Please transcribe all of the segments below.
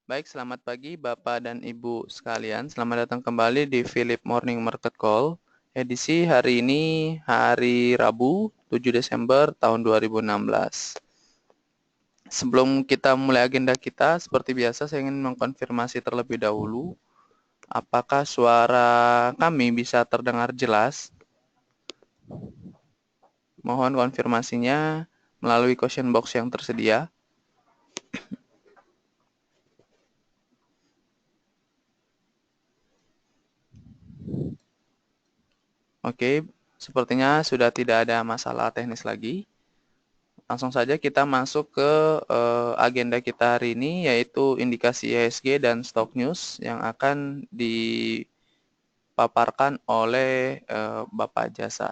Baik, selamat pagi Bapak dan Ibu sekalian. Selamat datang kembali di Philip Morning Market Call. Edisi hari ini hari Rabu 7 Desember tahun 2016. Sebelum kita mulai agenda kita, seperti biasa saya ingin mengkonfirmasi terlebih dahulu apakah suara kami bisa terdengar jelas. Mohon konfirmasinya melalui question box yang tersedia. Oke, sepertinya sudah tidak ada masalah teknis lagi. Langsung saja kita masuk ke agenda kita hari ini, yaitu indikasi IHSG dan stock news yang akan dipaparkan oleh Bapak Jasa.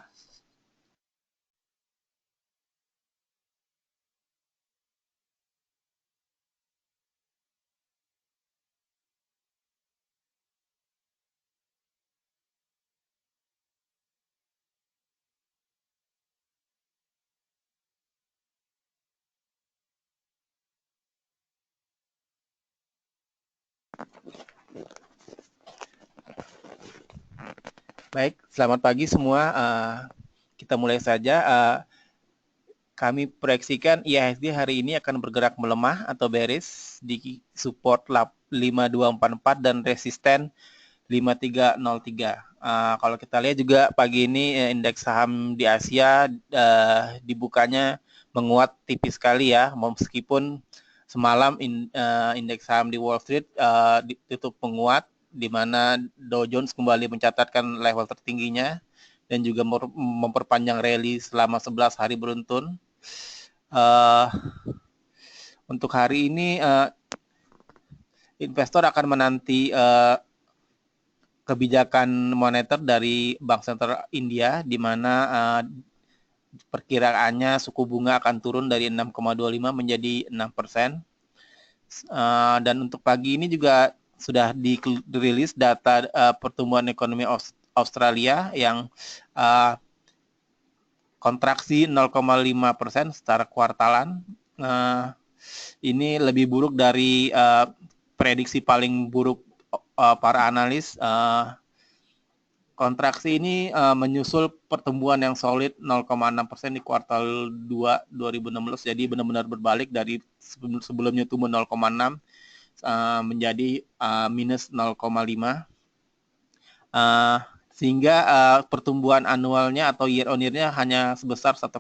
Baik, selamat pagi semua. Kita mulai saja. Kami proyeksikan IHSG hari ini akan bergerak melemah atau bearish di support 5244 dan resisten 5303. Kalau kita lihat juga pagi ini indeks saham di Asia dibukanya menguat tipis sekali ya, meskipun semalam indeks saham di Wall Street ditutup menguat, di mana Dow Jones kembali mencatatkan level tertingginya dan juga memperpanjang rally selama 11 hari beruntun. Untuk hari ini investor akan menanti kebijakan moneter dari Bank Sentral India, di mana perkiraannya suku bunga akan turun dari 6,25 menjadi 6%. Dan untuk pagi ini juga sudah dirilis data pertumbuhan ekonomi Australia yang kontraksi 0,5% secara kuartalan. Ini lebih buruk dari prediksi paling buruk para analis. Kontraksi ini menyusul pertumbuhan yang solid 0,6% di kuartal 2 2016. Jadi benar-benar berbalik dari sebelumnya tumbuh 0,6 menjadi minus 0,5. Sehingga pertumbuhan anualnya atau year on year-nya hanya sebesar 1,8%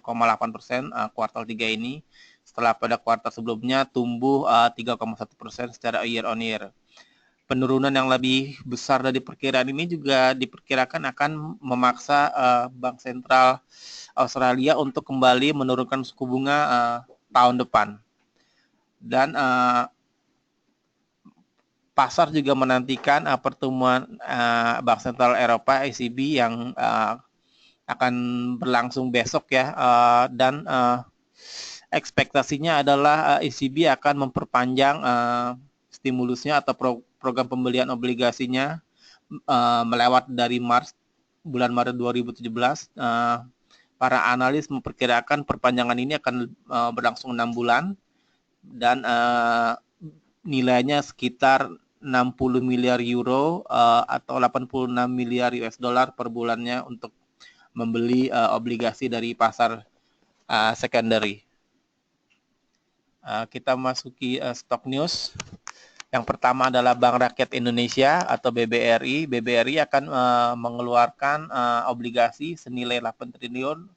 kuartal 3 ini, setelah pada kuartal sebelumnya tumbuh 3,1% secara year on year. Penurunan yang lebih besar dari perkiraan ini juga diperkirakan akan memaksa Bank Sentral Australia untuk kembali menurunkan suku bunga tahun depan. Dan pasar juga menantikan pertemuan Bank Sentral Eropa ECB yang akan berlangsung besok ya, dan ekspektasinya adalah ECB akan memperpanjang stimulusnya atau program pembelian obligasinya melewat dari bulan Maret 2017. Para analis memperkirakan perpanjangan ini akan berlangsung 6 bulan dan nilainya sekitar 60 miliar euro atau 86 miliar US dollar per bulannya untuk membeli obligasi dari pasar secondary. Kita masuki stock news. Yang pertama adalah Bank Rakyat Indonesia atau BBRI. BBRI akan mengeluarkan obligasi senilai 8 triliun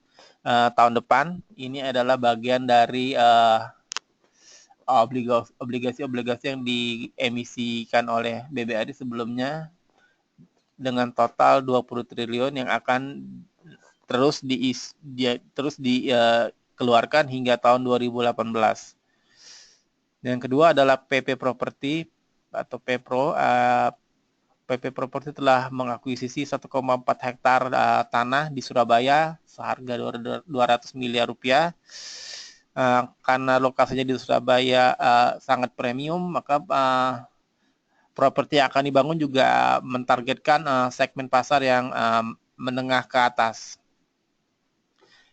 tahun depan. Ini adalah bagian dari obligasi-obligasi yang diemisikan oleh BBRI sebelumnya dengan total 20 triliun yang akan terus dikeluarkan hingga tahun 2018. Dan yang kedua adalah PP Property atau PPRO. PP Property telah mengakuisisi 1,4 hektar tanah di Surabaya seharga 200 miliar rupiah. Karena lokasinya di Surabaya sangat premium, maka properti yang akan dibangun juga mentargetkan segmen pasar yang menengah ke atas.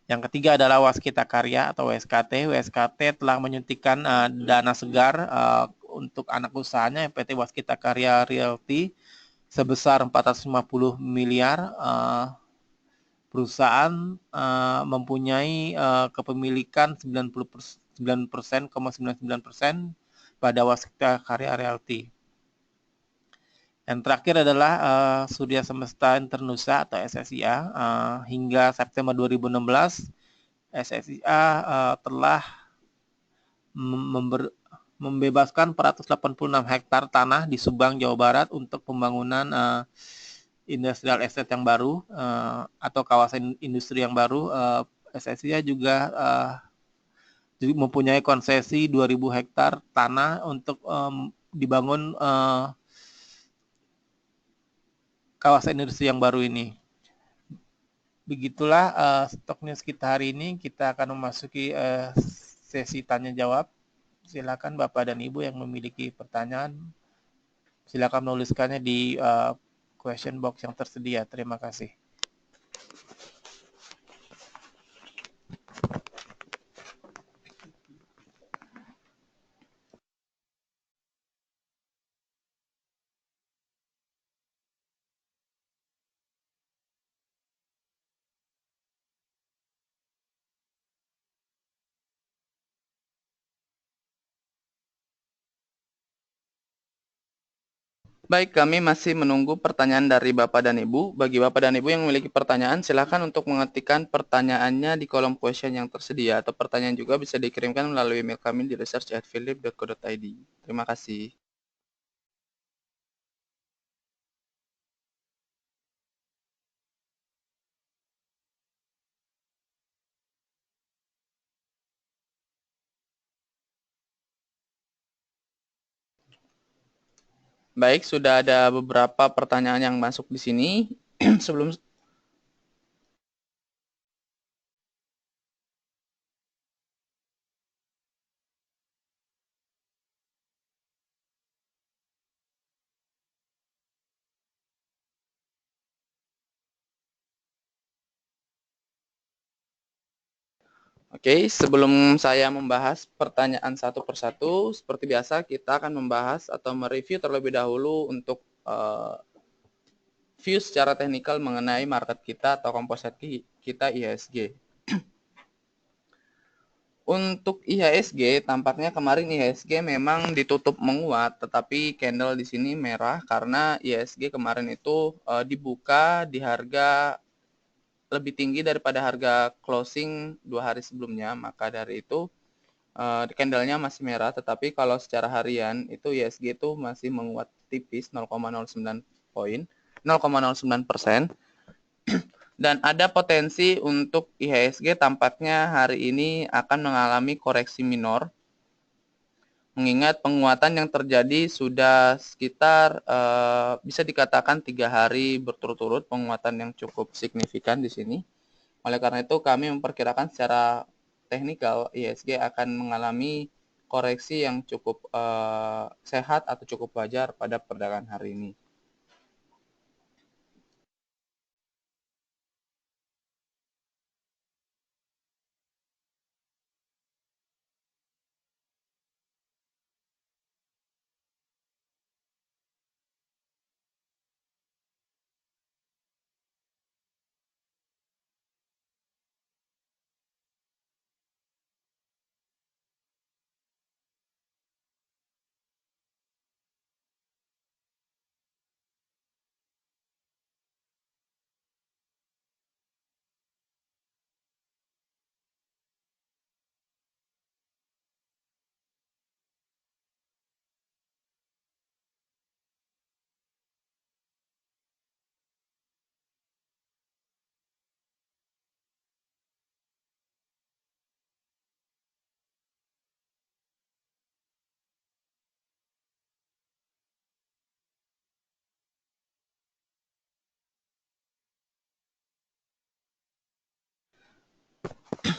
Yang ketiga adalah Waskita Karya atau WSKT. WSKT telah menyuntikkan dana segar untuk anak usahanya PT Waskita Karya Realty sebesar 450 miliar. Perusahaan mempunyai kepemilikan 99,99% pada Waskita Karya Realty. Yang terakhir adalah Surya Semesta Internusa atau SSIA. Hingga September 2016, SSIA telah membebaskan 486 hektar tanah di Subang, Jawa Barat untuk pembangunan industrial estate yang baru atau kawasan industri yang baru. SSIA juga mempunyai konsesi 2.000 hektar tanah untuk dibangun kawasan industri yang baru ini. Begitulah Stock News kita hari ini. Kita akan memasuki sesi tanya jawab. Silakan Bapak dan Ibu yang memiliki pertanyaan, silakan menuliskannya di question box yang tersedia. Terima kasih. Baik, kami masih menunggu pertanyaan dari Bapak dan Ibu. Bagi Bapak dan Ibu yang memiliki pertanyaan, silakan untuk mengetikkan pertanyaannya di kolom question yang tersedia, atau pertanyaan juga bisa dikirimkan melalui email kami di research@philip.co.id. Terima kasih. Baik, sudah ada beberapa pertanyaan yang masuk di sini. Sebelum Oke, sebelum saya membahas pertanyaan satu persatu, seperti biasa kita akan membahas atau mereview terlebih dahulu untuk view secara teknikal mengenai market kita atau komposisi kita IHSG. Untuk IHSG, tampaknya kemarin IHSG memang ditutup menguat, tetapi candle di sini merah karena IHSG kemarin itu dibuka di harga lebih tinggi daripada harga closing 2 hari sebelumnya. Maka dari itu candlenya masih merah, tetapi kalau secara harian itu IHSG itu masih menguat tipis 0,09 poin, 0,09%. Dan ada potensi untuk IHSG tampaknya hari ini akan mengalami koreksi minor, mengingat penguatan yang terjadi sudah sekitar bisa dikatakan 3 hari berturut-turut penguatan yang cukup signifikan di sini. Oleh karena itu kami memperkirakan secara teknikal IHSG akan mengalami koreksi yang cukup sehat atau cukup wajar pada perdagangan hari ini.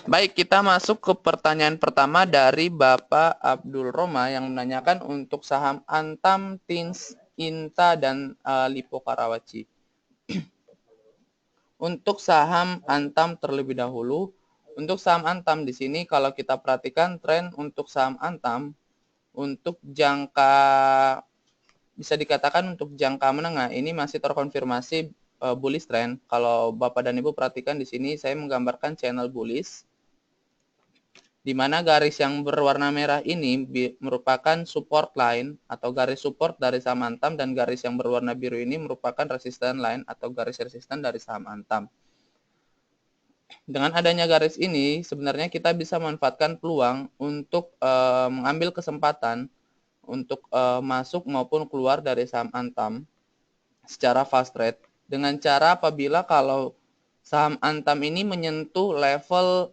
Baik, kita masuk ke pertanyaan pertama dari Bapak Abdul Roma yang menanyakan untuk saham Antam, Tins, Inta, dan Lipo Karawaci. Untuk saham Antam terlebih dahulu, untuk saham Antam di sini kalau kita perhatikan tren untuk saham Antam Untuk jangka, bisa dikatakan untuk jangka menengah ini masih terkonfirmasi bullish trend. Kalau Bapak dan Ibu perhatikan di sini saya menggambarkan channel bullish, di mana garis yang berwarna merah ini merupakan support line atau garis support dari saham Antam, dan garis yang berwarna biru ini merupakan resistance line atau garis resisten dari saham Antam. Dengan adanya garis ini, sebenarnya kita bisa memanfaatkan peluang untuk mengambil kesempatan untuk masuk maupun keluar dari saham Antam secara fast trade, dengan cara apabila kalau saham Antam ini menyentuh level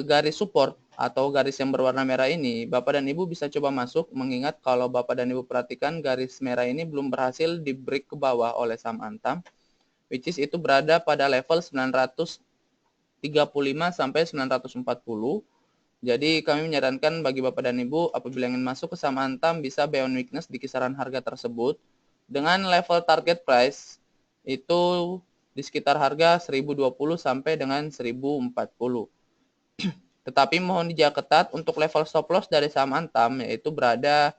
garis support atau garis yang berwarna merah ini, Bapak dan Ibu bisa coba masuk, mengingat kalau Bapak dan Ibu perhatikan garis merah ini belum berhasil di break ke bawah oleh saham Antam, which is itu berada pada level 935 sampai 940. Jadi kami menyarankan bagi Bapak dan Ibu apabila ingin masuk ke saham Antam bisa buy on weakness di kisaran harga tersebut dengan level target price itu di sekitar harga 1020 sampai dengan 1040. Tetapi mohon dijaga ketat untuk level stop loss dari saham Antam, yaitu berada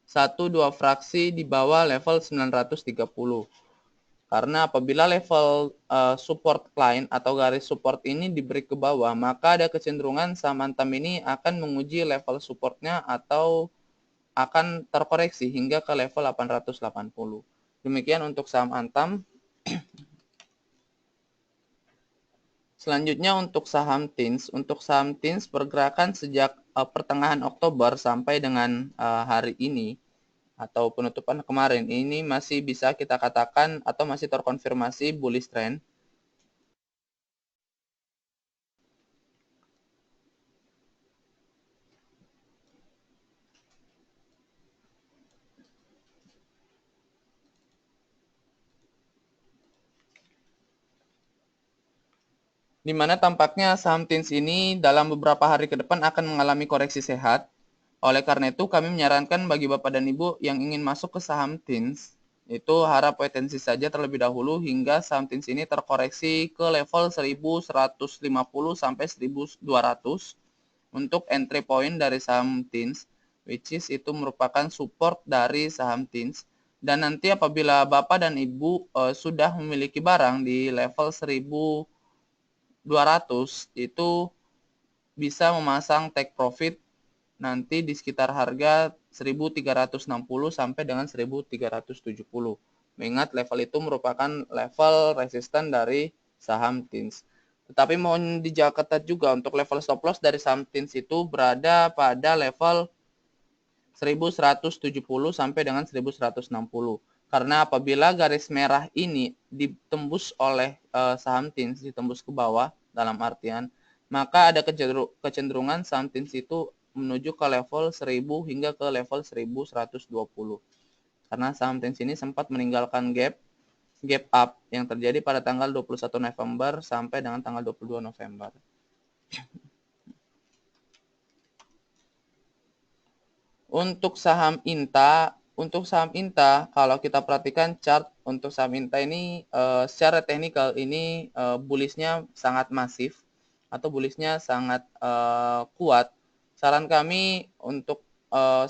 1-2 fraksi di bawah level 930. Karena apabila level support line atau garis support ini diberi ke bawah, maka ada kecenderungan saham Antam ini akan menguji level supportnya atau akan terkoreksi hingga ke level 880. Demikian untuk saham Antam. Selanjutnya untuk saham TINS. Untuk saham TINS pergerakan sejak pertengahan Oktober sampai dengan hari ini atau penutupan kemarin ini masih bisa kita katakan atau masih terkonfirmasi bullish trend. Di mana tampaknya saham TINS ini dalam beberapa hari ke depan akan mengalami koreksi sehat. Oleh karena itu, kami menyarankan bagi Bapak dan Ibu yang ingin masuk ke saham TINS, itu harap wait and see saja terlebih dahulu hingga saham TINS ini terkoreksi ke level 1150 sampai 1200 untuk entry point dari saham TINS, which is itu merupakan support dari saham TINS. Dan nanti apabila Bapak dan Ibu sudah memiliki barang di level 1200, itu bisa memasang take profit nanti di sekitar harga 1360 sampai dengan 1370. Mengingat level itu merupakan level resisten dari saham TINS. Tetapi mohon dijaga ketat juga untuk level stop loss dari saham TINS itu berada pada level 1170 sampai dengan 1160. Karena apabila garis merah ini ditembus oleh saham TINS, ditembus ke bawah dalam artian, maka ada kecenderungan saham TINS itu menuju ke level 1000 hingga ke level 1120. Karena saham TINS ini sempat meninggalkan gap up yang terjadi pada tanggal 21 November sampai dengan tanggal 22 November. Untuk saham INTA, kalau kita perhatikan chart untuk saham INTA ini secara teknikal ini bullishnya sangat masif atau bullishnya sangat kuat. Saran kami untuk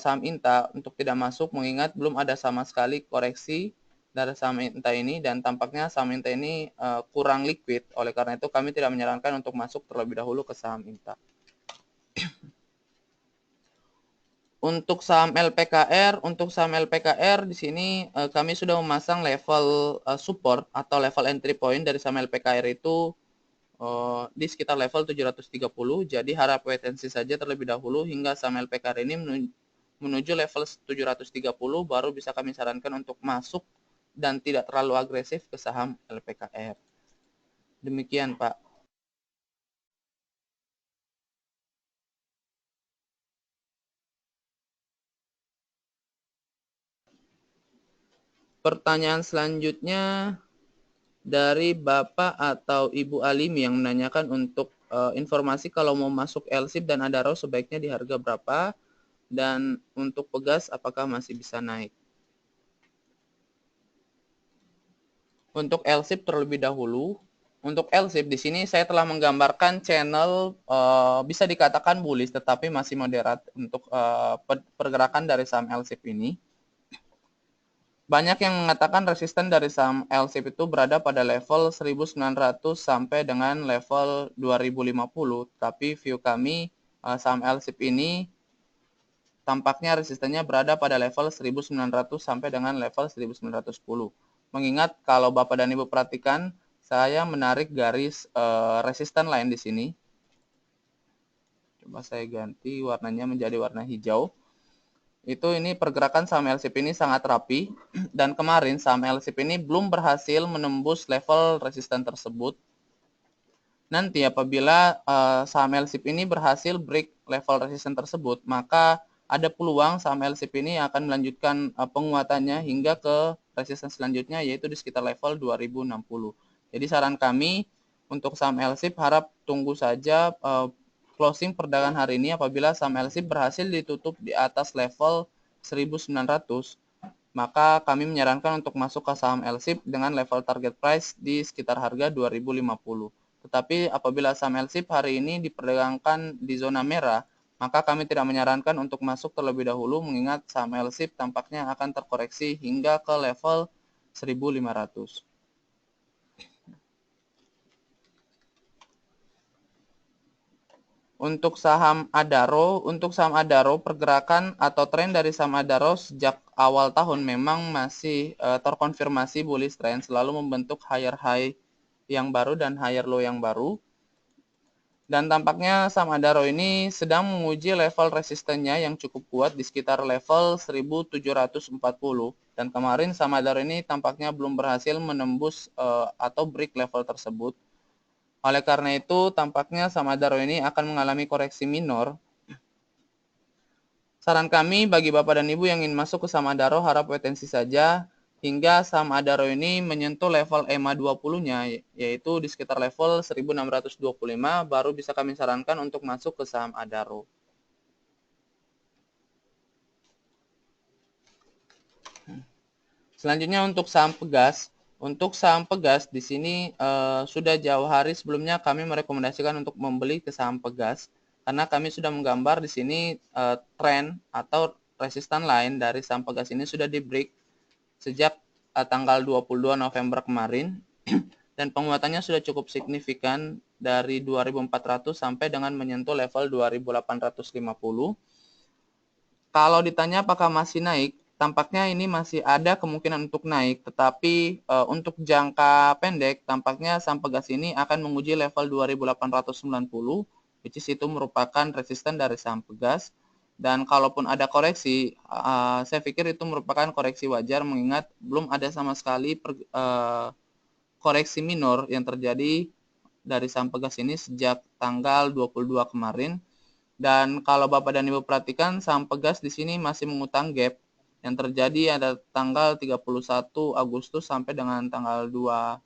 saham INTA untuk tidak masuk, mengingat belum ada sama sekali koreksi dari saham INTA ini, dan tampaknya saham INTA ini kurang liquid. Oleh karena itu kami tidak menyarankan untuk masuk terlebih dahulu ke saham INTA. Untuk saham LPKR di sini kami sudah memasang level support atau level entry point dari saham LPKR itu di sekitar level 730. Jadi harap wait and see saja terlebih dahulu hingga saham LPKR ini menuju level 730, baru bisa kami sarankan untuk masuk dan tidak terlalu agresif ke saham LPKR. Demikian, Pak. Pertanyaan selanjutnya dari Bapak atau Ibu Alimi yang menanyakan untuk informasi kalau mau masuk LSIP dan Adaro sebaiknya di harga berapa, dan untuk Pegas apakah masih bisa naik. Untuk LSIP terlebih dahulu, Untuk LSIP di sini saya telah menggambarkan channel bisa dikatakan bullish tetapi masih moderat untuk pergerakan dari saham LSIP ini. Banyak yang mengatakan resisten dari saham LSIP itu berada pada level 1900 sampai dengan level 2050, tapi view kami saham LSIP ini tampaknya resistennya berada pada level 1900 sampai dengan level 1910. Mengingat kalau Bapak dan Ibu perhatikan, saya menarik garis resisten lain di sini. Coba saya ganti warnanya menjadi warna hijau. Ini pergerakan saham LSIP ini sangat rapi, dan kemarin saham LSIP ini belum berhasil menembus level resisten tersebut. Nanti apabila saham LSIP ini berhasil break level resisten tersebut, maka ada peluang saham LSIP ini akan melanjutkan penguatannya hingga ke resisten selanjutnya, yaitu di sekitar level 2060. Jadi saran kami untuk saham LSIP harap tunggu saja closing perdagangan hari ini. Apabila saham LSIP berhasil ditutup di atas level 1900, maka kami menyarankan untuk masuk ke saham LSIP dengan level target price di sekitar harga 2050. Tetapi apabila saham LSIP hari ini diperdagangkan di zona merah, maka kami tidak menyarankan untuk masuk terlebih dahulu, mengingat saham LSIP tampaknya akan terkoreksi hingga ke level 1500. Untuk saham Adaro, pergerakan atau tren dari saham Adaro sejak awal tahun memang masih terkonfirmasi bullish trend, selalu membentuk higher high yang baru dan higher low yang baru. Dan tampaknya saham Adaro ini sedang menguji level resistennya yang cukup kuat di sekitar level 1740. Dan kemarin saham Adaro ini tampaknya belum berhasil menembus atau break level tersebut. Oleh karena itu, tampaknya saham Adaro ini akan mengalami koreksi minor. Saran kami bagi Bapak dan Ibu yang ingin masuk ke saham Adaro, harap wait-and-see saja hingga saham Adaro ini menyentuh level EMA 20-nya, yaitu di sekitar level 1625, baru bisa kami sarankan untuk masuk ke saham Adaro. Selanjutnya untuk saham Pegas. Untuk saham Pegas di sini sudah jauh hari sebelumnya kami merekomendasikan untuk membeli ke saham Pegas, karena kami sudah menggambar di sini tren atau resisten lain dari saham Pegas ini sudah di break sejak tanggal 22 November kemarin dan penguatannya sudah cukup signifikan dari 2400 sampai dengan menyentuh level 2850. Kalau ditanya apakah masih naik, tampaknya ini masih ada kemungkinan untuk naik, tetapi untuk jangka pendek, tampaknya saham Pegas ini akan menguji level 2890, which is itu merupakan resisten dari saham Pegas. Dan kalaupun ada koreksi, saya pikir itu merupakan koreksi wajar, mengingat belum ada sama sekali koreksi minor yang terjadi dari saham Pegas ini sejak tanggal 22 kemarin. Dan kalau Bapak dan Ibu perhatikan, saham Pegas di sini masih mengutang gap yang terjadi ada tanggal 31 Agustus sampai dengan tanggal 2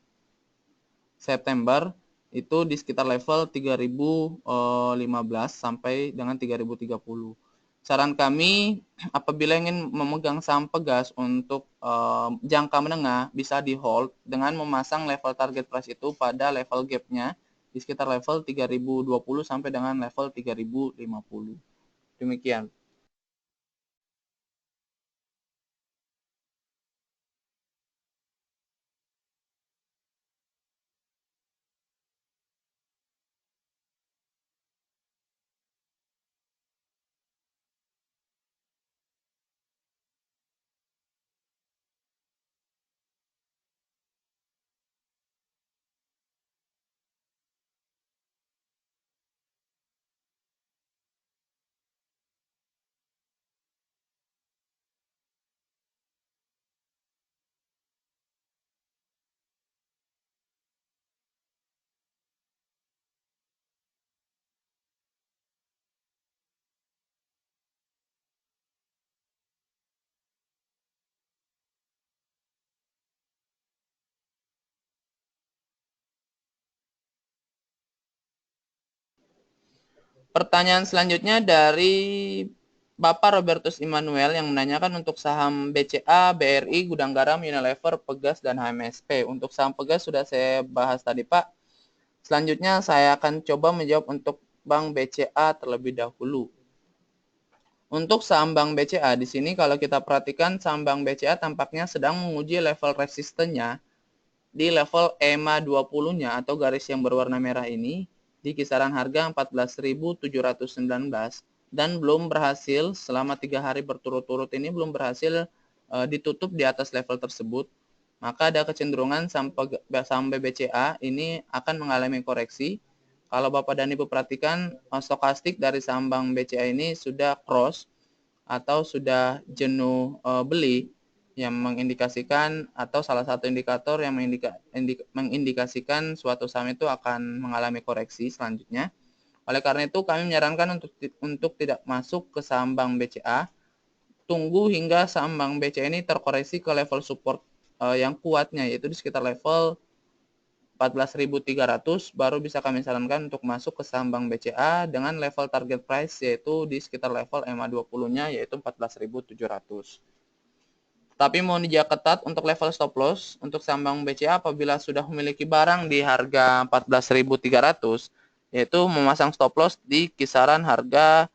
September, itu di sekitar level 3015 sampai dengan 3030. Saran kami, apabila ingin memegang saham Pegas untuk jangka menengah, bisa di hold dengan memasang level target price itu pada level gap-nya di sekitar level 3020 sampai dengan level 3050. Demikian. Pertanyaan selanjutnya dari Bapak Robertus Immanuel yang menanyakan untuk saham BCA, BRI, Gudang Garam, Unilever, Pegas, dan HMSP. Untuk saham Pegas sudah saya bahas tadi, Pak. Selanjutnya saya akan coba menjawab untuk Bank BCA terlebih dahulu. Untuk saham Bank BCA di sini kalau kita perhatikan saham Bank BCA tampaknya sedang menguji level resistennya di level EMA 20-nya atau garis yang berwarna merah ini di kisaran harga 14.719 dan belum berhasil selama 3 hari berturut-turut ini belum berhasil ditutup di atas level tersebut. Maka ada kecenderungan saham BBCA ini akan mengalami koreksi. Kalau Bapak dan Ibu perhatikan, stokastik dari saham Bank BCA ini sudah cross atau sudah jenuh beli, yang mengindikasikan atau salah satu indikator yang mengindikasikan suatu saham itu akan mengalami koreksi selanjutnya. Oleh karena itu kami menyarankan untuk tidak masuk ke saham Bank BCA. Tunggu hingga saham Bank BCA ini terkoreksi ke level support yang kuatnya, yaitu di sekitar level 14.300 baru bisa kami sarankan untuk masuk ke saham Bank BCA dengan level target price yaitu di sekitar level EMA 20-nya yaitu 14.700. Tapi mohon dijaga ketat untuk level stop loss untuk saham Bank BCA apabila sudah memiliki barang di harga 14.300 yaitu memasang stop loss di kisaran harga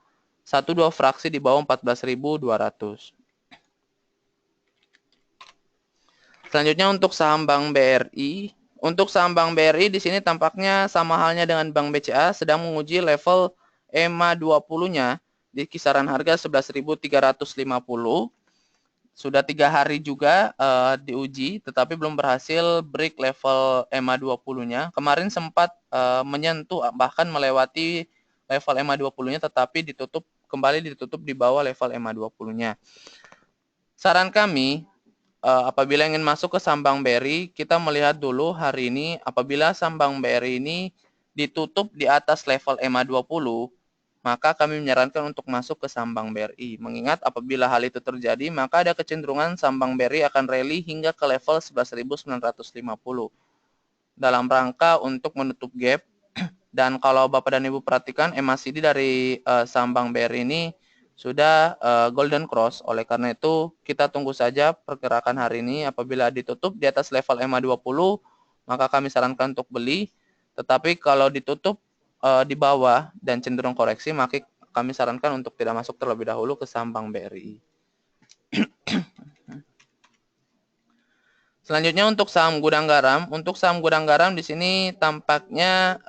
1-2 fraksi di bawah 14.200. Selanjutnya untuk saham Bank BRI. Untuk saham Bank BRI di sini tampaknya sama halnya dengan Bank BCA sedang menguji level EMA 20-nya di kisaran harga 11.350. Sudah 3 hari juga diuji tetapi belum berhasil break level EMA 20-nya. Kemarin sempat menyentuh bahkan melewati level EMA 20-nya tetapi kembali ditutup di bawah level EMA 20-nya. Saran kami apabila ingin masuk ke saham Bank BRI, kita melihat dulu hari ini apabila saham Bank BRI ini ditutup di atas level EMA 20, maka kami menyarankan untuk masuk ke saham Bank BRI. Mengingat apabila hal itu terjadi, maka ada kecenderungan saham Bank BRI akan rally hingga ke level 11.950 dalam rangka untuk menutup gap. Dan kalau Bapak dan Ibu perhatikan, MACD dari saham Bank BRI ini sudah golden cross. Oleh karena itu, kita tunggu saja pergerakan hari ini. Apabila ditutup di atas level EMA 20, maka kami sarankan untuk beli. Tetapi kalau ditutup di bawah dan cenderung koreksi, maka kami sarankan untuk tidak masuk terlebih dahulu ke saham Bank BRI. Selanjutnya untuk saham gudang garam. Untuk saham gudang garam di sini tampaknya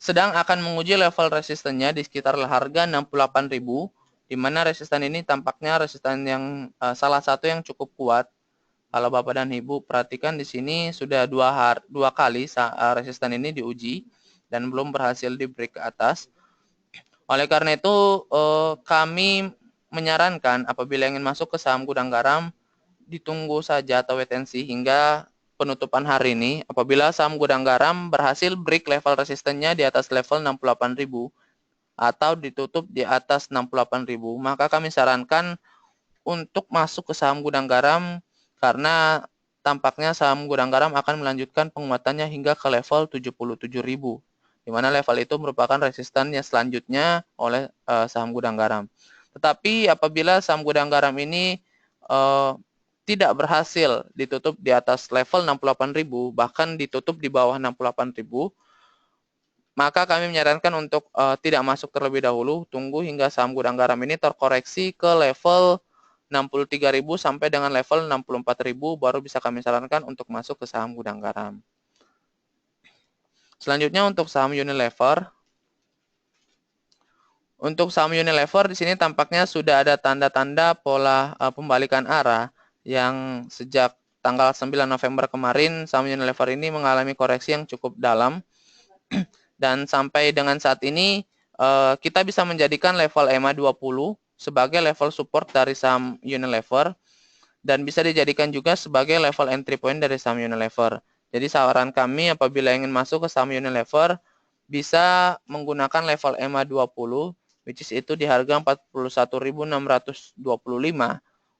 sedang akan menguji level resistennya di sekitar harga 68.000, di mana resisten ini tampaknya resisten yang salah satu yang cukup kuat. Kalau Bapak dan Ibu perhatikan di sini sudah dua kali resisten ini diuji dan belum berhasil di break ke atas. Oleh karena itu kami menyarankan apabila ingin masuk ke saham gudang garam ditunggu saja atau wait and see hingga penutupan hari ini. Apabila saham gudang garam berhasil break level resistennya di atas level 68.000 atau ditutup di atas 68.000, maka kami sarankan untuk masuk ke saham gudang garam karena tampaknya saham gudang garam akan melanjutkan penguatannya hingga ke level 77.000, di mana level itu merupakan resisten yang selanjutnya oleh saham gudang garam. Tetapi apabila saham gudang garam ini tidak berhasil ditutup di atas level 68.000, bahkan ditutup di bawah 68.000, maka kami menyarankan untuk tidak masuk terlebih dahulu, tunggu hingga saham gudang garam ini terkoreksi ke level 63.000 sampai dengan level 64.000, baru bisa kami sarankan untuk masuk ke saham gudang garam. Selanjutnya untuk saham Unilever. Untuk saham Unilever di sini tampaknya sudah ada tanda-tanda pola pembalikan arah yang sejak tanggal 9 November kemarin saham Unilever ini mengalami koreksi yang cukup dalam dan sampai dengan saat ini kita bisa menjadikan level EMA 20 sebagai level support dari saham Unilever dan bisa dijadikan juga sebagai level entry point dari saham Unilever. Jadi saran kami apabila ingin masuk ke saham Unilever bisa menggunakan level EMA 20 which is itu di harga 41.625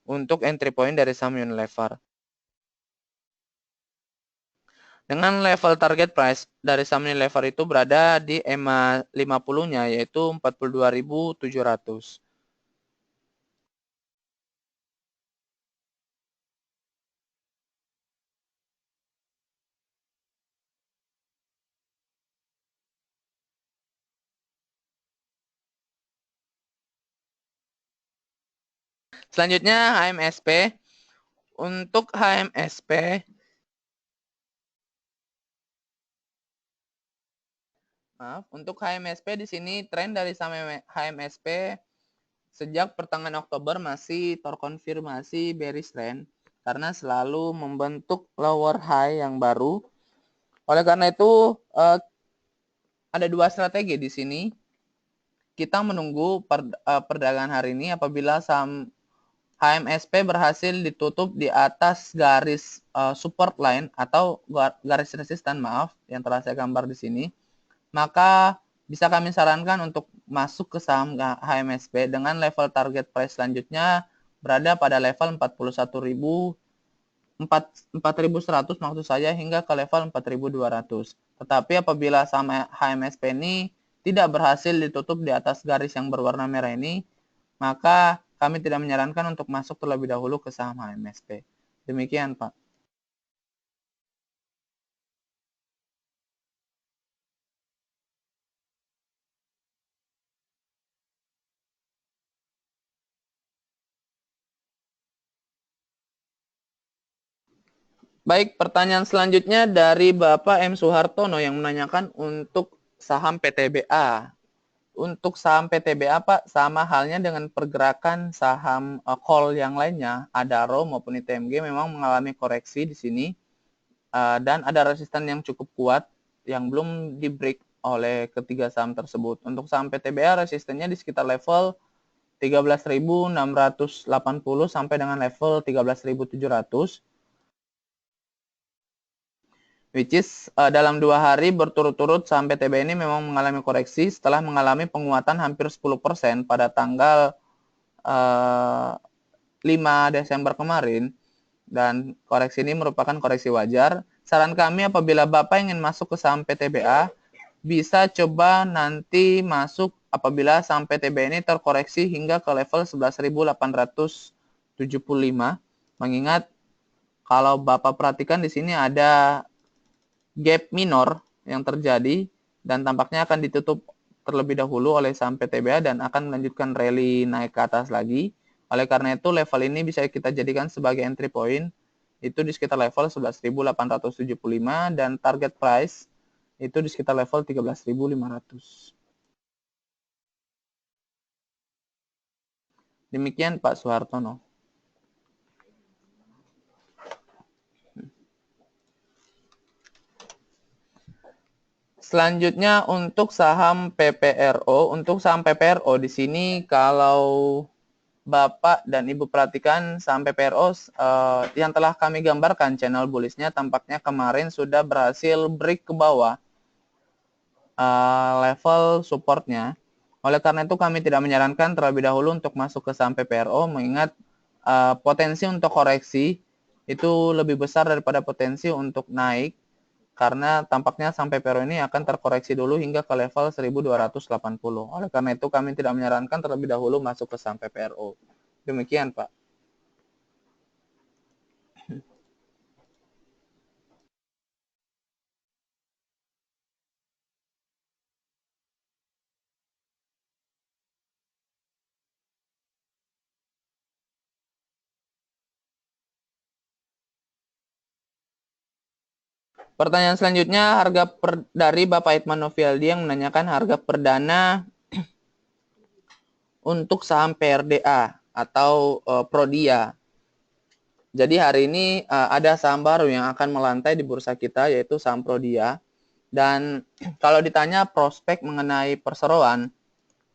untuk entry point dari saham Unilever. Dengan level target price dari saham Unilever itu berada di EMA 50-nya yaitu 42.700. Selanjutnya HMSP. Untuk HMSP, untuk HMSP di sini tren dari saham HMSP sejak pertengahan Oktober masih terkonfirmasi bearish trend karena selalu membentuk lower high yang baru. Oleh karena itu ada dua strategi di sini. Kita menunggu perdagangan hari ini apabila saham HMSP berhasil ditutup di atas garis support line atau garis resisten, maaf, yang telah saya gambar di sini, maka bisa kami sarankan untuk masuk ke saham HMSP dengan level target price selanjutnya berada pada level 4.100 maksud saya hingga ke level 4.200. Tetapi apabila saham HMSP ini tidak berhasil ditutup di atas garis yang berwarna merah ini, maka kami tidak menyarankan untuk masuk terlebih dahulu ke saham HMSP. Demikian, Pak. Baik, pertanyaan selanjutnya dari Bapak M. Suhartono yang menanyakan untuk saham PTBA. Untuk saham PTBA, Pak, sama halnya dengan pergerakan saham call yang lainnya, Adaro maupun ITMG memang mengalami koreksi di sini dan ada resisten yang cukup kuat yang belum di break oleh ketiga saham tersebut. Untuk saham PTBA resistennya di sekitar level 13.680 sampai dengan level 13.700. Which is dalam 2 hari berturut-turut saham PTBA ini memang mengalami koreksi setelah mengalami penguatan hampir 10% pada tanggal 5 Desember kemarin, dan koreksi ini merupakan koreksi wajar. Saran kami apabila Bapak ingin masuk ke saham PTBA, bisa coba nanti masuk apabila saham PTBA ini terkoreksi hingga ke level 11.875. Mengingat kalau Bapak perhatikan di sini ada gap minor yang terjadi dan tampaknya akan ditutup terlebih dahulu oleh saham PTBA dan akan melanjutkan rally naik ke atas lagi. Oleh karena itu level ini bisa kita jadikan sebagai entry point itu di sekitar level 11.875 dan target price itu di sekitar level 13.500. Demikian Pak Suhartono. Selanjutnya untuk saham PPRO. Untuk saham PPRO di sini kalau Bapak dan Ibu perhatikan saham PPRO yang telah kami gambarkan channel bullish-nya tampaknya kemarin sudah berhasil break ke bawah level support-nya. Oleh karena itu kami tidak menyarankan terlebih dahulu untuk masuk ke saham PPRO mengingat potensi untuk koreksi itu lebih besar daripada potensi untuk naik karena tampaknya sampai PPRO ini akan terkoreksi dulu hingga ke level 1280. Oleh karena itu kami tidak menyarankan terlebih dahulu masuk ke saham PPRO. Demikian, Pak. Pertanyaan selanjutnya dari Bapak Itman Novialdi yang menanyakan harga perdana untuk saham PRDA atau Prodia. Jadi hari ini ada saham baru yang akan melantai di bursa kita yaitu saham Prodia. Dan kalau ditanya prospek mengenai perseroan,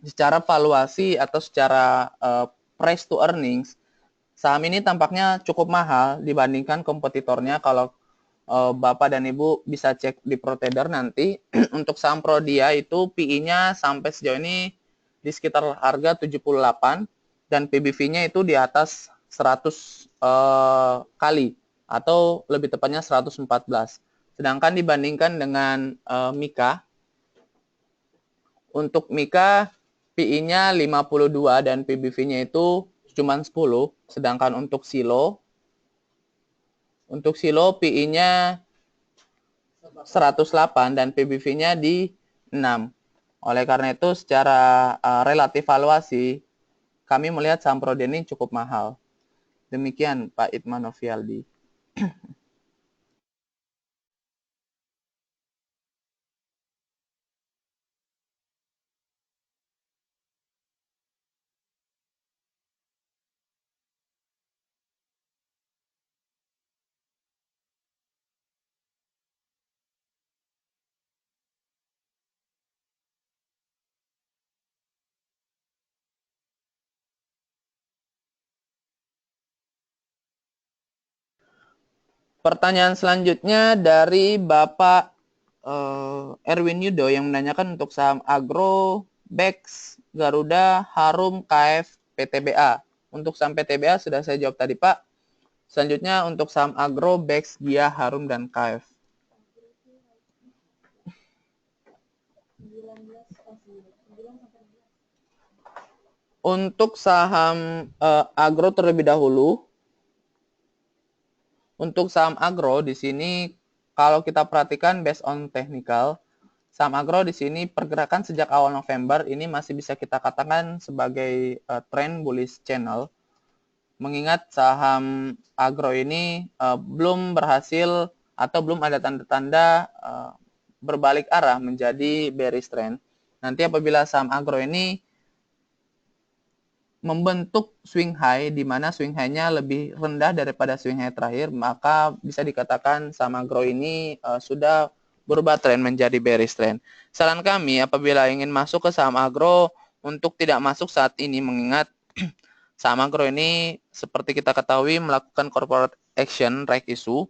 secara valuasi atau secara price to earnings, saham ini tampaknya cukup mahal dibandingkan kompetitornya. Kalau Bapak dan Ibu bisa cek di ProTrader nanti, untuk saham Prodia itu PI-nya sampai sejauh ini di sekitar harga 78 dan PBV-nya itu di atas 100 kali atau lebih tepatnya 114. Sedangkan dibandingkan dengan Mika, untuk Mika PI-nya 52 dan PBV-nya itu cuma 10, sedangkan untuk Silo PI-nya 108 dan PBV-nya di 6. Oleh karena itu secara relatif valuasi kami melihat saham Prodeni cukup mahal. Demikian Pak Itman Novialdi. Pertanyaan selanjutnya dari Bapak Erwin Yudo yang menanyakan untuk saham Agro, Bex, Garuda, Harum, KF, PTBA. Untuk saham PTBA sudah saya jawab tadi Pak. Selanjutnya untuk saham Agro, Bex, Gia, Harum, dan KF. Untuk saham Agro terlebih dahulu, untuk saham agro di sini kalau kita perhatikan based on technical, saham agro di sini pergerakan sejak awal November ini masih bisa kita katakan sebagai trend bullish channel. Mengingat saham agro ini belum berhasil atau belum ada tanda-tanda berbalik arah menjadi bearish trend. Nanti apabila saham agro ini membentuk swing high, di mana swing high-nya lebih rendah daripada swing high terakhir, maka bisa dikatakan saham agro ini sudah berubah tren menjadi bearish trend. Saran kami apabila ingin masuk ke saham agro untuk tidak masuk saat ini, mengingat saham agro ini seperti kita ketahui melakukan corporate action right issue.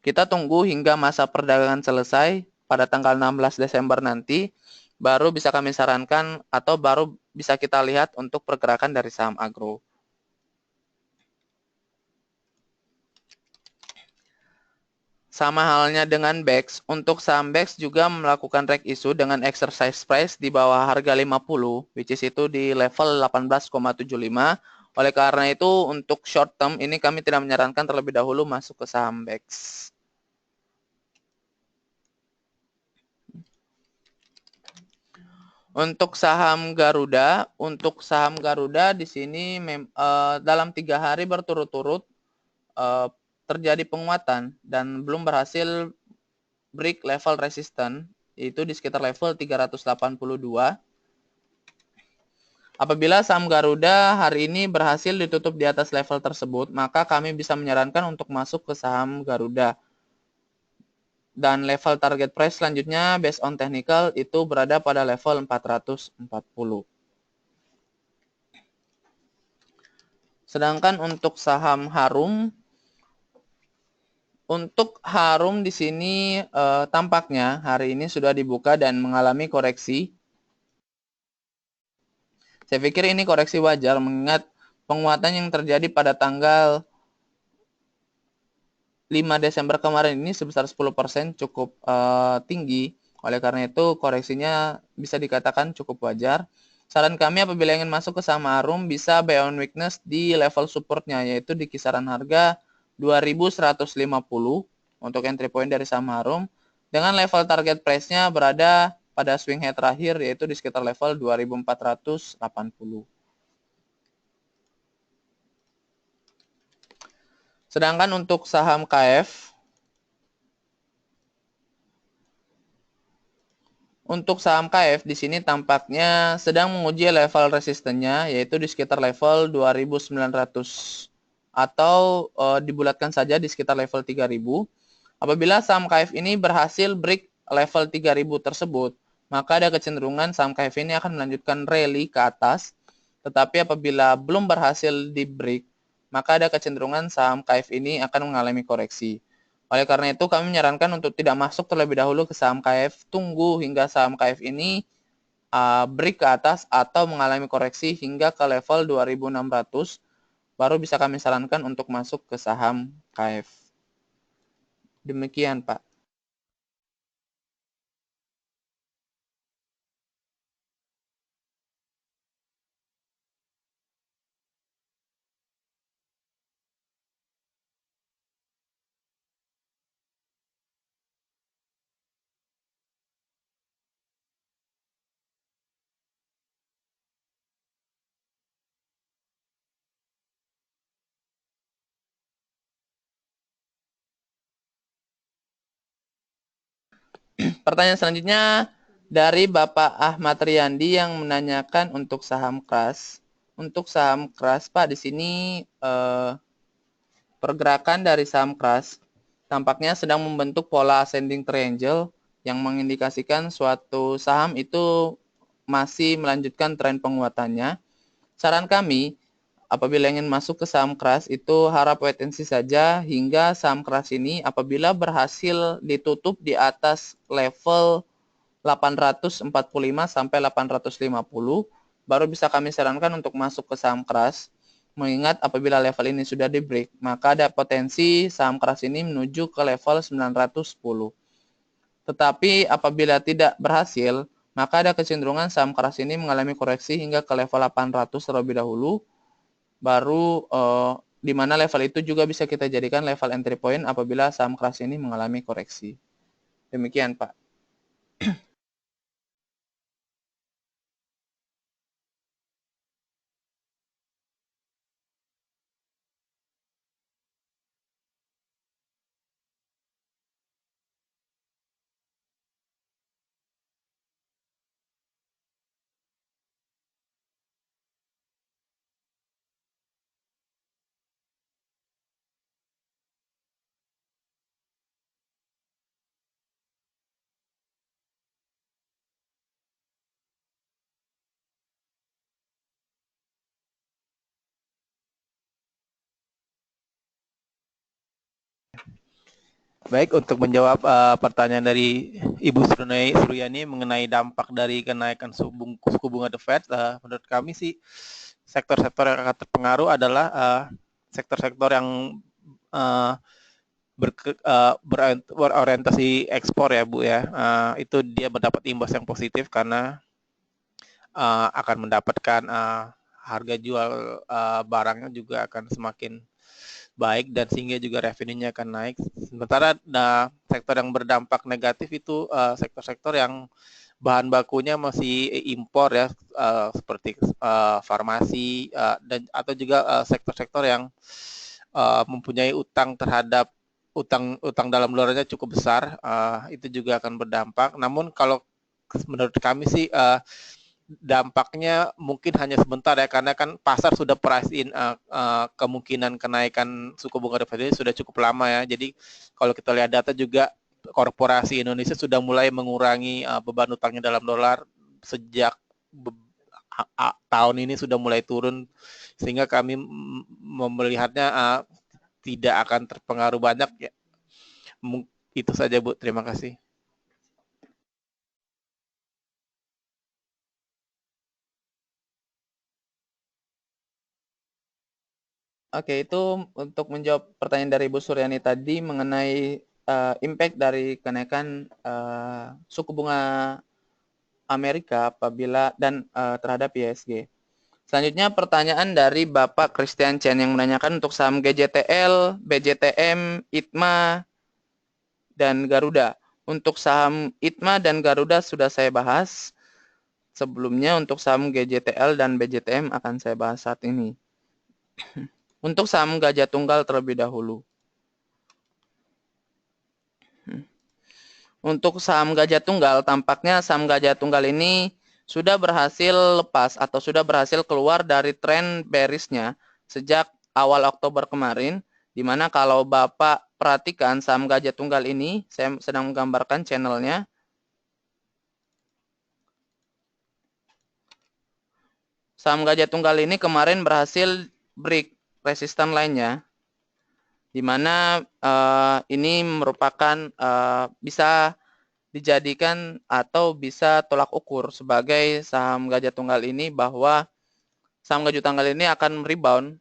Kita tunggu hingga masa perdagangan selesai pada tanggal 16 Desember nanti, baru bisa kami sarankan atau baru bisa kita lihat untuk pergerakan dari saham agro. Sama halnya dengan BEX, untuk saham BEX juga melakukan reg issue dengan exercise price di bawah harga 50, which is itu di level 18,75. Oleh karena itu, untuk short term ini kami tidak menyarankan terlebih dahulu masuk ke saham BEX. Untuk saham Garuda di sini dalam 3 hari berturut-turut terjadi penguatan dan belum berhasil break level resisten, yaitu di sekitar level 382. Apabila saham Garuda hari ini berhasil ditutup di atas level tersebut, maka kami bisa menyarankan untuk masuk ke saham Garuda. Dan level target price selanjutnya based on technical itu berada pada level 440. Sedangkan untuk saham Harum, di sini tampaknya hari ini sudah dibuka dan mengalami koreksi. Saya pikir ini koreksi wajar mengingat penguatan yang terjadi pada tanggal 5 Desember kemarin ini sebesar 10% cukup tinggi. Oleh karena itu koreksinya bisa dikatakan cukup wajar. Saran kami apabila ingin masuk ke saham Harum bisa buy on weakness di level supportnya, yaitu di kisaran harga 2150 untuk entry point dari saham Harum. Dengan level target price-nya berada pada swing high terakhir yaitu di sekitar level 2480. Sedangkan untuk saham KF, di sini tampaknya sedang menguji level resistennya yaitu di sekitar level 2900 atau dibulatkan saja di sekitar level 3000. Apabila saham KF ini berhasil break level 3000 tersebut, maka ada kecenderungan saham KF ini akan melanjutkan rally ke atas. Tetapi apabila belum berhasil di break, maka ada kecenderungan saham KF ini akan mengalami koreksi. Oleh karena itu kami menyarankan untuk tidak masuk terlebih dahulu ke saham KF, tunggu hingga saham KF ini break ke atas atau mengalami koreksi hingga ke level 2600, baru bisa kami sarankan untuk masuk ke saham KF. Demikian Pak. pertanyaan selanjutnya dari Bapak Ahmad Riyandi yang menanyakan untuk saham KRAS. Untuk saham KRAS, Pak, di sini pergerakan dari saham KRAS tampaknya sedang membentuk pola ascending triangle yang mengindikasikan suatu saham itu masih melanjutkan tren penguatannya. Saran kami, apabila ingin masuk ke saham KRAS itu harap wait and see saja hingga saham KRAS ini apabila berhasil ditutup di atas level 845 sampai 850 baru bisa kami sarankan untuk masuk ke saham KRAS. Mengingat apabila level ini sudah di break, maka ada potensi saham KRAS ini menuju ke level 910. Tetapi apabila tidak berhasil, maka ada kecenderungan saham KRAS ini mengalami koreksi hingga ke level 800 terlebih dahulu, baru di mana level itu juga bisa kita jadikan level entry point apabila saham KRAS ini mengalami koreksi. Demikian, Pak. Baik, untuk menjawab pertanyaan dari Ibu Suryani mengenai dampak dari kenaikan suku bunga The Fed, menurut kami sih sektor-sektor yang akan terpengaruh adalah sektor-sektor yang berorientasi ekspor ya Bu ya. Itu dia mendapat imbas yang positif karena akan mendapatkan harga jual barangnya juga akan semakin baik dan sehingga juga revenue-nya akan naik. Sementara sektor yang berdampak negatif itu sektor-sektor yang bahan bakunya masih impor ya, seperti farmasi dan atau juga sektor-sektor yang mempunyai utang terhadap utang dalam dolarnya cukup besar, itu juga akan berdampak. Namun kalau menurut kami sih dampaknya mungkin hanya sebentar ya, karena kan pasar sudah price in kemungkinan kenaikan suku bunga The Fed ini sudah cukup lama ya. Jadi kalau kita lihat data juga korporasi Indonesia sudah mulai mengurangi beban utangnya dalam dolar sejak tahun ini sudah mulai turun, sehingga kami melihatnya tidak akan terpengaruh banyak ya. Itu saja Bu, terima kasih. Oke, itu untuk menjawab pertanyaan dari Ibu Suryani tadi mengenai impact dari kenaikan suku bunga Amerika apabila dan terhadap IHSG. Selanjutnya pertanyaan dari Bapak Christian Chen yang menanyakan untuk saham GJTL, BJTM, ITMA, dan Garuda. Untuk saham ITMA dan Garuda sudah saya bahas. Sebelumnya untuk saham GJTL dan BJTM akan saya bahas saat ini. Untuk saham Gajah Tunggal terlebih dahulu. Untuk saham Gajah Tunggal, tampaknya saham Gajah Tunggal ini sudah berhasil lepas atau sudah berhasil keluar dari tren bearishnya sejak awal Oktober kemarin, di mana kalau Bapak perhatikan saham Gajah Tunggal ini, saya sedang menggambarkan channelnya. Saham Gajah Tunggal ini kemarin berhasil break resisten lainnya, di mana ini merupakan bisa dijadikan atau bisa tolak ukur sebagai saham Gajah Tunggal ini, bahwa saham Gajah Tunggal ini akan rebound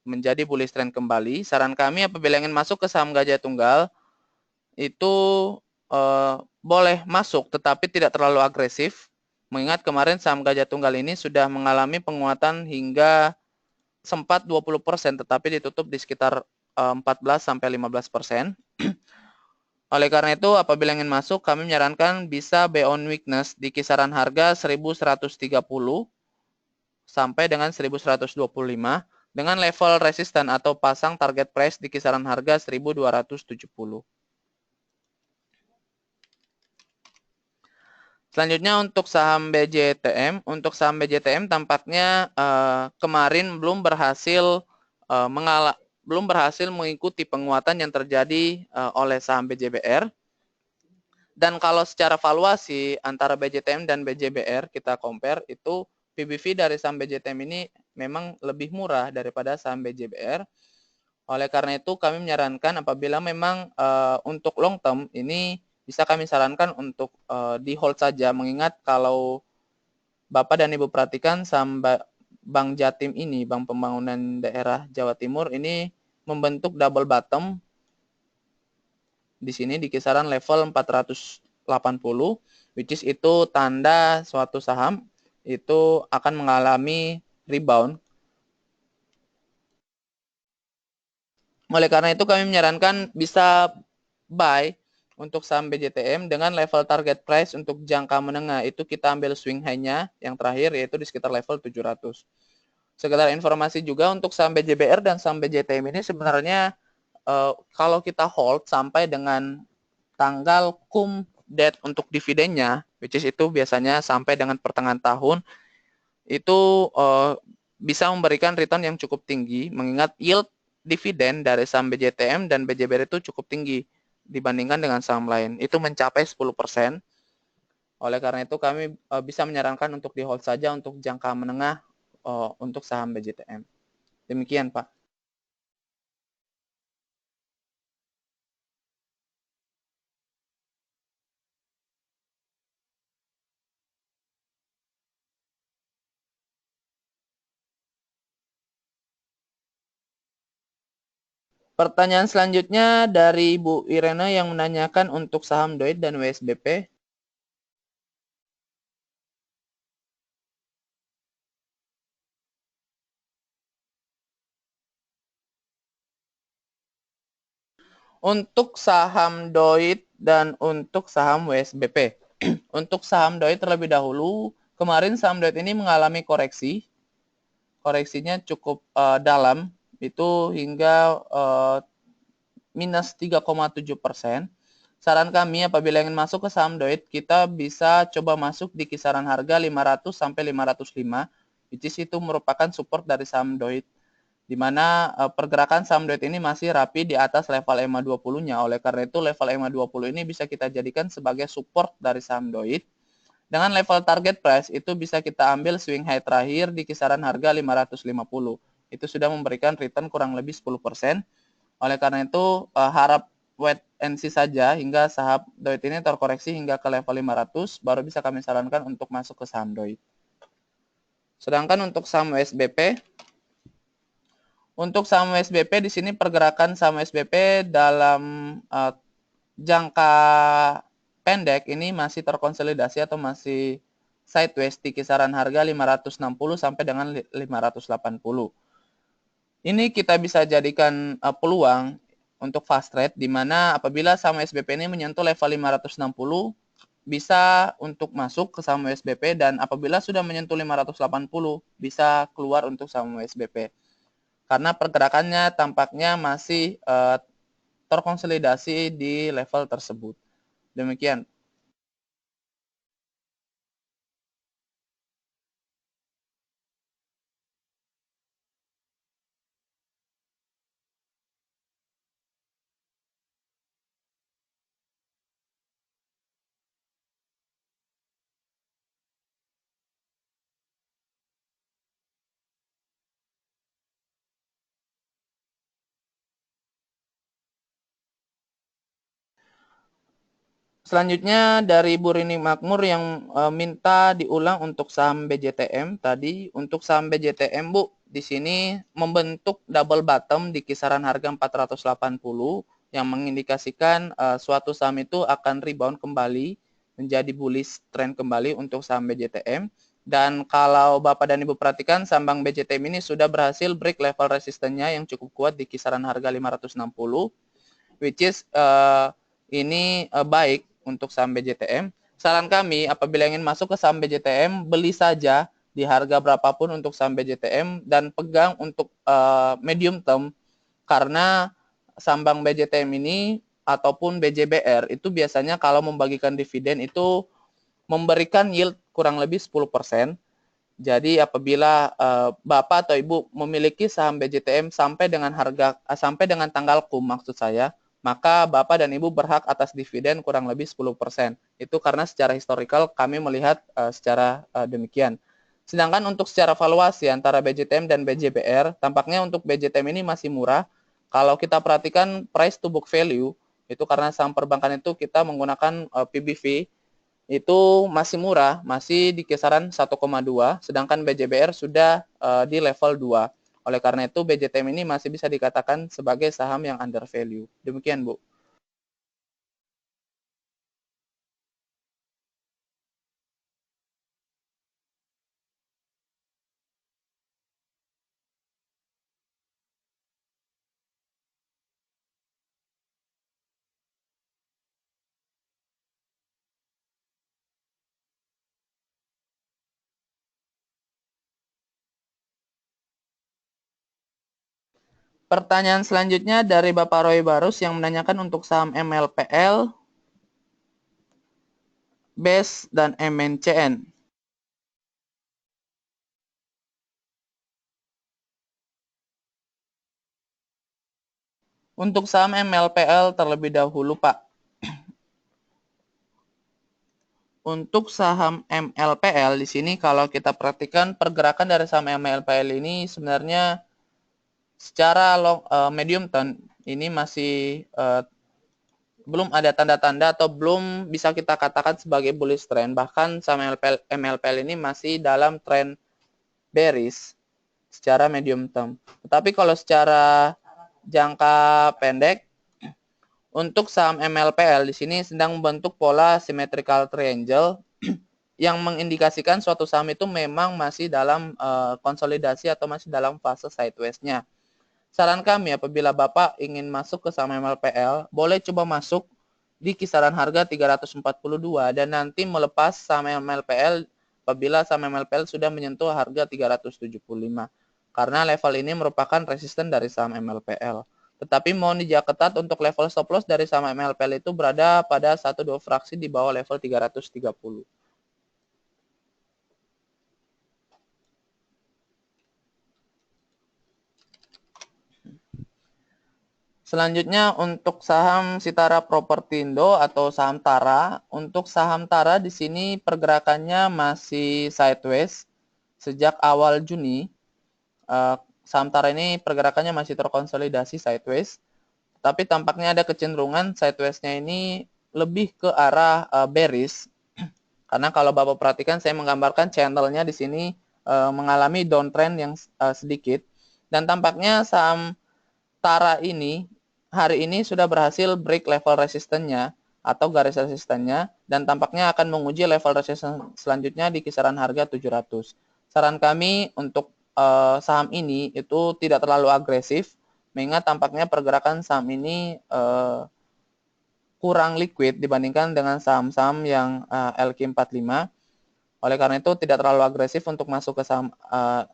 menjadi bullish trend kembali. Saran kami apabila ingin masuk ke saham Gajah Tunggal itu boleh masuk tetapi tidak terlalu agresif, mengingat kemarin saham Gajah Tunggal ini sudah mengalami penguatan hingga sempat 20% tetapi ditutup di sekitar 14 sampai 15%. Oleh karena itu, apabila ingin masuk, kami menyarankan bisa buy on weakness di kisaran harga 1130 sampai dengan 1125 dengan level resisten atau pasang target price di kisaran harga 1270. Selanjutnya untuk saham BJTM, untuk saham BJTM tampaknya kemarin belum berhasil mengikuti penguatan yang terjadi oleh saham BJBR. Dan kalau secara valuasi antara BJTM dan BJBR kita compare, itu PBV dari saham BJTM ini memang lebih murah daripada saham BJBR. Oleh karena itu kami menyarankan apabila memang untuk long term ini bisa kami sarankan untuk di hold saja, mengingat kalau Bapak dan Ibu perhatikan saham Bank Jatim ini, Bank Pembangunan Daerah Jawa Timur ini membentuk double bottom di sini di kisaran level 480, which is itu tanda suatu saham itu akan mengalami rebound. Oleh karena itu kami menyarankan bisa buy untuk saham BJTM dengan level target price untuk jangka menengah itu kita ambil swing high-nya yang terakhir yaitu di sekitar level 700. Sekedar informasi juga untuk saham BJBR dan saham BJTM ini sebenarnya kalau kita hold sampai dengan tanggal date untuk dividennya, which is itu biasanya sampai dengan pertengahan tahun, itu bisa memberikan return yang cukup tinggi, mengingat yield dividen dari saham BJTM dan BJBR itu cukup tinggi dibandingkan dengan saham lain. Itu mencapai 10%. Oleh karena itu kami bisa menyarankan untuk di hold saja untuk jangka menengah untuk saham BJTM. Demikian, Pak. Pertanyaan selanjutnya dari Bu Irena yang menanyakan untuk saham DOIT dan WSBP. Untuk saham DOIT dan untuk saham WSBP. Untuk saham DOIT terlebih dahulu, kemarin saham DOIT ini mengalami koreksi. Koreksinya cukup dalam, itu hingga minus 3,7%. Saran kami apabila ingin masuk ke saham DOIT, kita bisa coba masuk di kisaran harga 500 sampai 505, which is itu merupakan support dari saham DOIT, di mana pergerakan saham DOIT ini masih rapi di atas level EMA 20-nya. Oleh karena itu level EMA 20 ini bisa kita jadikan sebagai support dari saham DOIT. Dengan level target price itu bisa kita ambil swing high terakhir di kisaran harga 550. Itu sudah memberikan return kurang lebih 10%. Oleh karena itu harap wait and see saja hingga saham DOIT ini terkoreksi hingga ke level 500, baru bisa kami sarankan untuk masuk ke saham DOIT. Sedangkan untuk saham WSBP, untuk saham WSBP di sini pergerakan saham WSBP dalam jangka pendek ini masih terkonsolidasi atau masih sideways di kisaran harga 560 sampai dengan 580. Ini kita bisa jadikan peluang untuk fast trade, di mana apabila saham WSBP ini menyentuh level 560, bisa untuk masuk ke saham WSBP, dan apabila sudah menyentuh 580, bisa keluar untuk saham WSBP. Karena pergerakannya tampaknya masih terkonsolidasi di level tersebut. Demikian. Selanjutnya dari Bu Rini Makmur yang minta diulang untuk saham BJTM tadi. Untuk saham BJTM, Bu, di sini membentuk double bottom di kisaran harga 480 yang mengindikasikan suatu saham itu akan rebound kembali menjadi bullish trend kembali untuk saham BJTM. Dan kalau Bapak dan Ibu perhatikan, saham Bank BJTM ini sudah berhasil break level resistennya yang cukup kuat di kisaran harga 560, which is ini baik untuk saham BJTM. Saran kami apabila ingin masuk ke saham BJTM, beli saja di harga berapapun untuk saham BJTM dan pegang untuk medium term, karena saham Bank BJTM ini ataupun BJBR itu biasanya kalau membagikan dividen itu memberikan yield kurang lebih 10%. Jadi apabila Bapak atau Ibu memiliki saham BJTM sampai dengan sampai dengan tanggal KUM maksud saya, maka Bapak dan Ibu berhak atas dividen kurang lebih 10%. Itu karena secara historical kami melihat secara demikian. Sedangkan untuk secara valuasi antara BJTM dan BJBR, tampaknya untuk BJTM ini masih murah. Kalau kita perhatikan price to book value, itu karena saham perbankan itu kita menggunakan PBV, itu masih murah, masih di kisaran 1,2, sedangkan BJBR sudah di level 2. Oleh karena itu, BJTM ini masih bisa dikatakan sebagai saham yang under value. Demikian, Bu. Pertanyaan selanjutnya dari Bapak Roy Barus yang menanyakan untuk saham MLPL, BES, dan MNCN. Untuk saham MLPL terlebih dahulu, Pak. Untuk saham MLPL di sini kalau kita perhatikan pergerakan dari saham MLPL ini sebenarnya secara medium term ini masih belum ada tanda-tanda atau belum bisa kita katakan sebagai bullish trend. Bahkan saham MLPL ini masih dalam tren bearish secara medium term. Tetapi kalau secara jangka pendek, untuk saham MLPL di sini sedang membentuk pola symmetrical triangle yang mengindikasikan suatu saham itu memang masih dalam konsolidasi atau masih dalam fase sideways-nya. Saran kami apabila Bapak ingin masuk ke saham MLPL, boleh coba masuk di kisaran harga 342 dan nanti melepas saham MLPL apabila saham MLPL sudah menyentuh harga 375. Karena level ini merupakan resisten dari saham MLPL. Tetapi mohon dijaga ketat untuk level stop loss dari saham MLPL itu berada pada 1-2 fraksi di bawah level 330. Selanjutnya untuk saham Sitara Propertindo atau saham Tara. Untuk saham Tara di sini pergerakannya masih sideways sejak awal Juni. Saham Tara ini pergerakannya masih terkonsolidasi sideways. Tapi tampaknya ada kecenderungan sideways-nya ini lebih ke arah bearish. Karena kalau Bapak perhatikan saya menggambarkan channel-nya di sini mengalami downtrend yang sedikit. Dan tampaknya saham Tara ini hari ini sudah berhasil break level resistennya atau garis resistennya dan tampaknya akan menguji level resisten selanjutnya di kisaran harga 700. Saran kami untuk saham ini itu tidak terlalu agresif mengingat tampaknya pergerakan saham ini kurang liquid dibandingkan dengan saham-saham yang LQ45. Oleh karena itu tidak terlalu agresif untuk masuk ke saham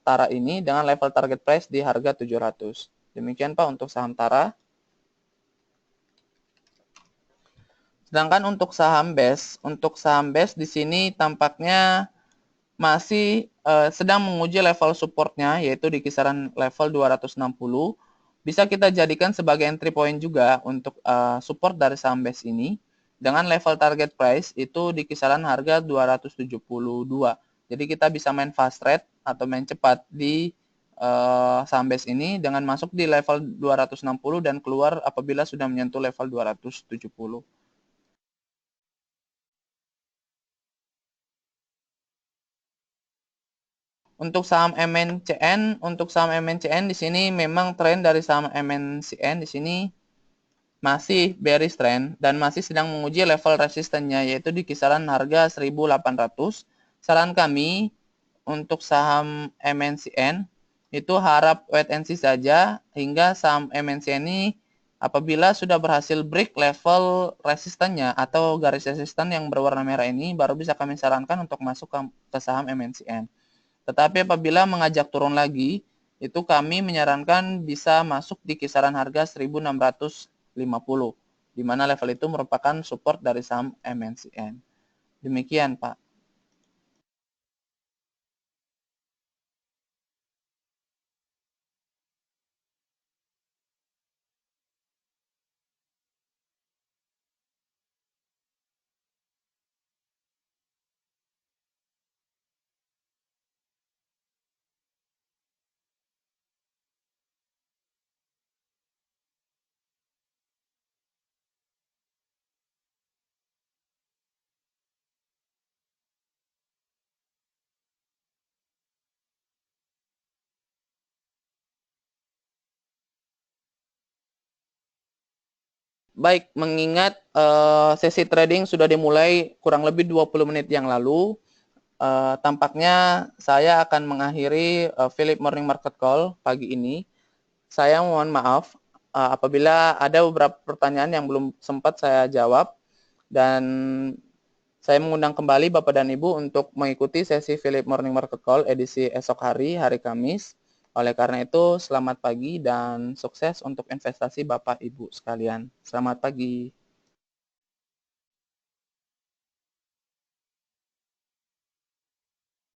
Tara ini dengan level target price di harga 700. Demikian Pak untuk saham Tara. Sedangkan untuk saham BES di sini tampaknya masih sedang menguji level supportnya yaitu di kisaran level 260. Bisa kita jadikan sebagai entry point juga untuk support dari saham BES ini dengan level target price itu di kisaran harga 272. Jadi kita bisa main fast trade atau main cepat di saham BES ini dengan masuk di level 260 dan keluar apabila sudah menyentuh level 270. Untuk saham MNCN di sini memang tren dari saham MNCN di sini masih bearish trend dan masih sedang menguji level resistennya yaitu di kisaran harga 1.800. Saran kami untuk saham MNCN itu harap wait and see saja hingga saham MNCN ini apabila sudah berhasil break level resistennya atau garis resisten yang berwarna merah ini baru bisa kami sarankan untuk masuk ke saham MNCN. Tetapi apabila mengajak turun lagi, itu kami menyarankan bisa masuk di kisaran harga 1.650, di mana level itu merupakan support dari saham MNCN. Demikian, Pak. Baik, mengingat sesi trading sudah dimulai kurang lebih 20 menit yang lalu, tampaknya saya akan mengakhiri Philip Morning Market Call pagi ini. Saya mohon maaf apabila ada beberapa pertanyaan yang belum sempat saya jawab, dan saya mengundang kembali Bapak dan Ibu untuk mengikuti sesi Philip Morning Market Call edisi esok hari, hari Kamis. Oleh karena itu, selamat pagi dan sukses untuk investasi Bapak Ibu sekalian. Selamat pagi.